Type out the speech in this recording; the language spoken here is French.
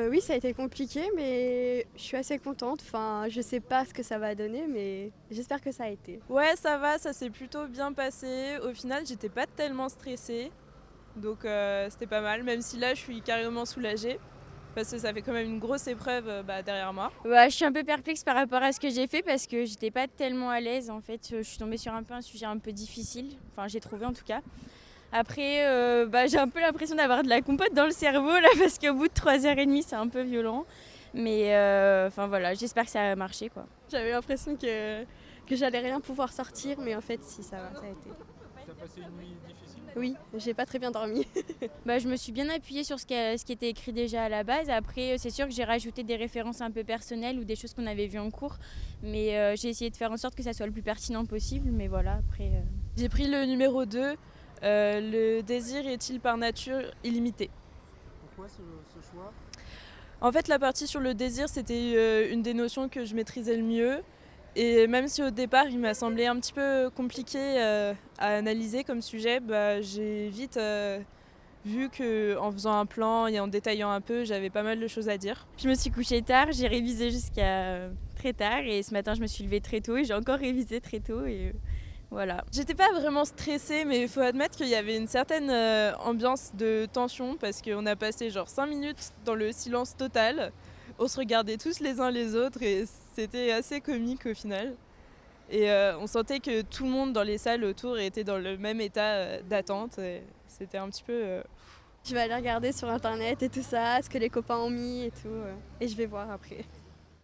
Oui, ça a été compliqué, mais je suis assez contente. Enfin, je sais pas ce que ça va donner, mais j'espère que ça a été. Ouais, ça va, ça s'est plutôt bien passé. Au final, j'étais pas tellement stressée, donc c'était pas mal, même si là, je suis carrément soulagée, parce que ça fait quand même une grosse épreuve derrière moi. Bah, je suis un peu perplexe par rapport à ce que j'ai fait parce que j'étais pas tellement à l'aise en fait. Je suis tombée sur un sujet un peu difficile, enfin j'ai trouvé en tout cas. Après, j'ai un peu l'impression d'avoir de la compote dans le cerveau là parce qu'au bout de 3h30 c'est un peu violent. Mais voilà, j'espère que ça a marché quoi. J'avais l'impression que j'allais rien pouvoir sortir, mais en fait, si, ça va, ça a été. T'as passé une nuit difficile? Oui, j'ai pas très bien dormi. Je me suis bien appuyée sur ce qui était écrit déjà à la base. Après, c'est sûr que j'ai rajouté des références un peu personnelles ou des choses qu'on avait vues en cours. Mais j'ai essayé de faire en sorte que ça soit le plus pertinent possible. Mais voilà, après... J'ai pris le numéro 2, le désir est-il par nature illimité. Pourquoi ce choix? En fait, la partie sur le désir, c'était une des notions que je maîtrisais le mieux. Et même si au départ, il m'a semblé un petit peu compliqué à analyser comme sujet, j'ai vite vu qu'en faisant un plan et en détaillant un peu, j'avais pas mal de choses à dire. Je me suis couchée tard, j'ai révisé jusqu'à très tard. Et ce matin, je me suis levée très tôt et j'ai encore révisé très tôt. Et voilà. J'étais pas vraiment stressée, mais il faut admettre qu'il y avait une certaine ambiance de tension parce qu'on a passé genre 5 minutes dans le silence total. On se regardait tous les uns les autres et c'était assez comique au final. Et on sentait que tout le monde dans les salles autour était dans le même état d'attente. Et c'était un petit peu... Je vais aller regarder sur internet et tout ça, ce que les copains ont mis et tout, et je vais voir après.